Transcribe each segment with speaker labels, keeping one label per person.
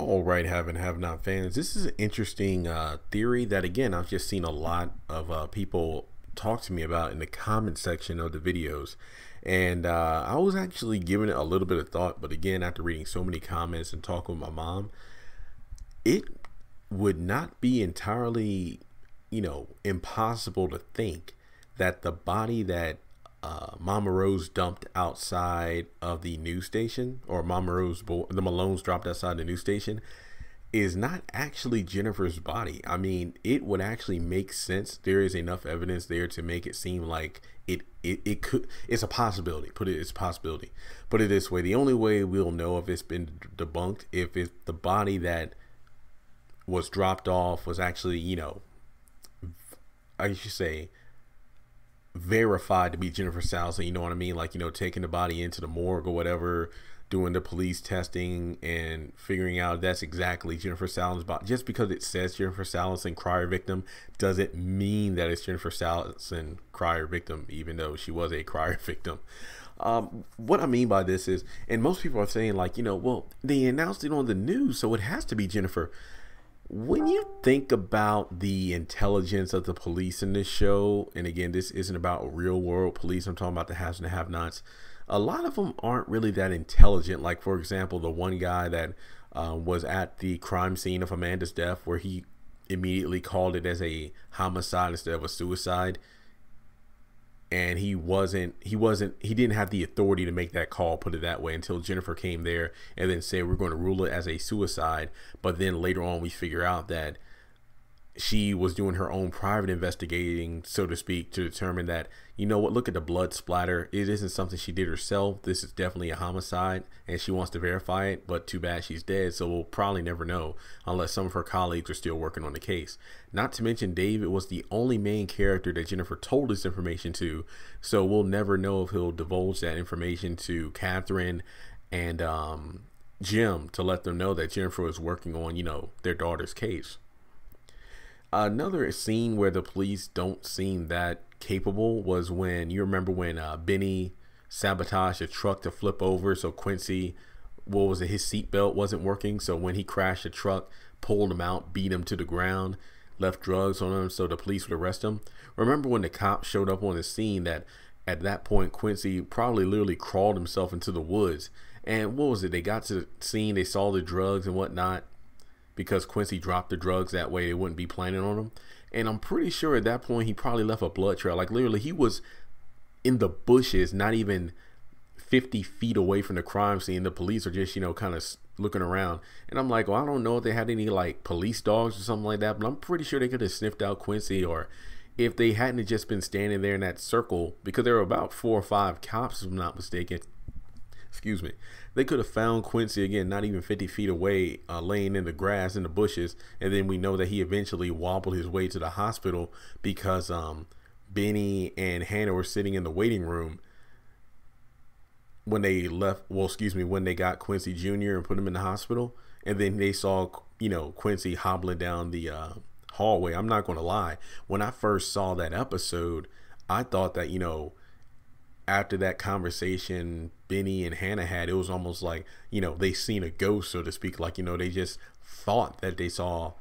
Speaker 1: All right, have and have not fans. This is an interesting theory that, again, I've just seen a lot of people talk to me about in the comment section of the videos. And I was actually giving it a little bit of thought, but again, after reading so many comments and talking with my mom, it would not be entirely, impossible to think that the body that Mama Rose dumped outside of the news station, or the Malones dropped outside the news station, is not actually Jennifer's body. I mean, it would actually make sense. There is enough evidence there to make it seem like it's a possibility. It's a possibility. Put it this way: the only way we'll know if it's been debunked if it's the body that was dropped off was actually, I should say, verified to be Jennifer Salsa. You know what I mean? Like, taking the body into the morgue or whatever, doing the police testing and figuring out that's exactly Jennifer Salin's body. Just because it says Jennifer Salison crier victim doesn't mean that it's Jennifer Salison crier victim, even though she was a crier victim. What I mean by this is, and most people are saying, like, well, they announced it on the news, so it has to be Jennifer. When you think about the intelligence of the police in this show, and again, this isn't about real world police, I'm talking about the haves and the have-nots, a lot of them aren't really that intelligent. Like, for example, the one guy that was at the crime scene of Amanda's death, where he immediately called it as a homicide instead of a suicide. And he didn't have the authority to make that call, put it that way, until Jennifer came there and then said, we're going to rule it as a suicide. But then later on, we figure out that she was doing her own private investigating, so to speak, to determine that, look at the blood splatter. It isn't something she did herself. This is definitely a homicide, and she wants to verify it, but too bad she's dead. So we'll probably never know unless some of her colleagues are still working on the case. Not to mention, David was the only main character that Jennifer told this information to. So we'll never know if he'll divulge that information to Catherine and Jim to let them know that Jennifer was working on, their daughter's case. Another scene where the police don't seem that capable was when, you remember when Benny sabotaged a truck to flip over, so Quincy, his seatbelt wasn't working, so when he crashed the truck, pulled him out, beat him to the ground, left drugs on him so the police would arrest him. Remember when the cops showed up on the scene, that at that point Quincy probably literally crawled himself into the woods, and they got to the scene, they saw the drugs and whatnot, because Quincy dropped the drugs, that way they wouldn't be planning on them. And I'm pretty sure at that point he probably left a blood trail. Like, literally, he was in the bushes, not even 50 feet away from the crime scene. The police are just, kind of looking around. And I'm like, well, I don't know if they had any like police dogs or something like that, but I'm pretty sure they could have sniffed out Quincy, or if they hadn't just been standing there in that circle, because there were about 4 or 5 cops, if I'm not mistaken. Excuse me. They could have found Quincy, again, not even 50 feet away, laying in the grass in the bushes. And then we know that he eventually wobbled his way to the hospital because Benny and Hannah were sitting in the waiting room when they left. Well, excuse me, when they got Quincy Jr. and put him in the hospital. And then they saw, Quincy hobbling down the hallway. I'm not going to lie. When I first saw that episode, I thought that, after that conversation Benny and Hannah had, it was almost like, they seen a ghost, so to speak. Like, they just thought that they saw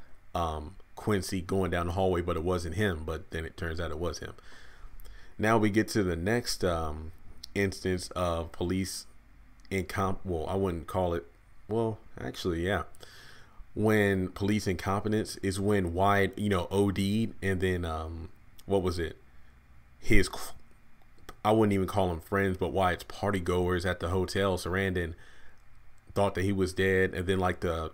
Speaker 1: Quincy going down the hallway, but it wasn't him. But then it turns out it was him. Now we get to the next instance of police I wouldn't call it. Well, actually, yeah. When police incompetence is when Wyatt, OD'd, and then what was it? I wouldn't even call them friends, but Wyatt's party goers at the hotel, Sarandon, thought that he was dead. And then like the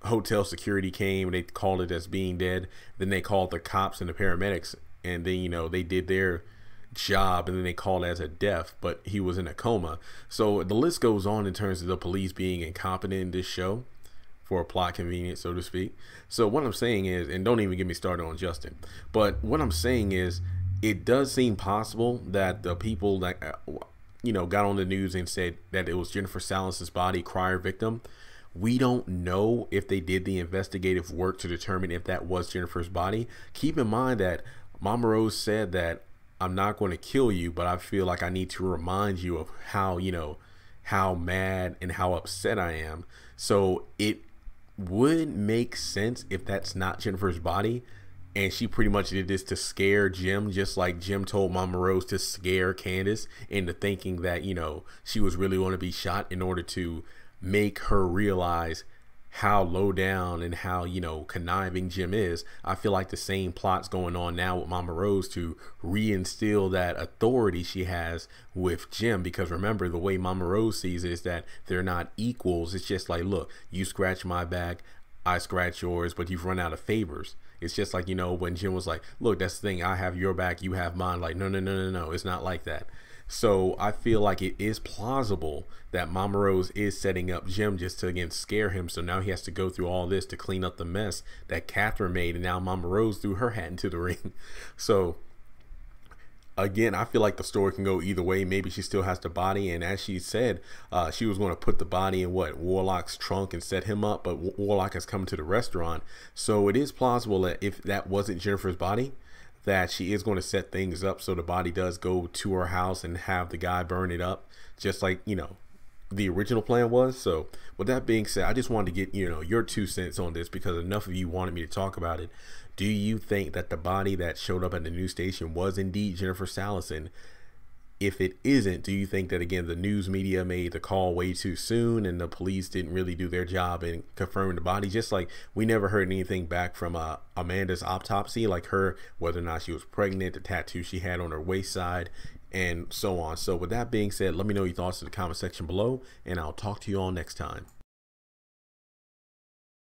Speaker 1: hotel security came and they called it as being dead. Then they called the cops and the paramedics, and then, they did their job, and then they called it as a death, but he was in a coma. So the list goes on in terms of the police being incompetent in this show for a plot convenience, so to speak. So what I'm saying is, and don't even get me started on Justin, but what I'm saying is, it does seem possible that the people that, got on the news and said that it was Jennifer Salin's body, crier victim. We don't know if they did the investigative work to determine if that was Jennifer's body. Keep in mind that Mama Rose said that, I'm not going to kill you, but I feel like I need to remind you of how, how mad and how upset I am. So it would make sense if that's not Jennifer's body. And she pretty much did this to scare Jim, just like Jim told Mama Rose to scare Candace into thinking that, you know, she was really going to be shot in order to make her realize how low down and how, you know, conniving Jim is. I feel like the same plot's going on now with Mama Rose to reinstill that authority she has with Jim, because remember, the way Mama Rose sees it is that they're not equals. It's just like, look, you scratch my back, I scratch yours, but you've run out of favors. It's just like, you know, when Jim was like, look, that's the thing, I have your back, you have mine. Like, no, it's not like that. So I feel like it is plausible that Mama Rose is setting up Jim just to, again, scare him. So now he has to go through all this to clean up the mess that Catherine made. And now Mama Rose threw her hat into the ring. So again, I feel like the story can go either way. Maybe she still has the body, and as she said, she was going to put the body in Warlock's trunk and set him up, but Warlock has come to the restaurant. So it is plausible that if that wasn't Jennifer's body, that she is going to set things up so the body does go to her house and have the guy burn it up, just like, you know, the original plan was. So with that being said, I just wanted to get, you know, your 2 cents on this, because enough of you wanted me to talk about it. Do you think that the body that showed up at the news station was indeed Jennifer Salison? If it isn't, do you think that, again, the news media made the call way too soon and the police didn't really do their job in confirming the body? Just like we never heard anything back from Amanda's autopsy, like her, whether or not she was pregnant, the tattoo she had on her waist side, and so on. So with that being said, let me know your thoughts in the comment section below, and I'll talk to you all next time.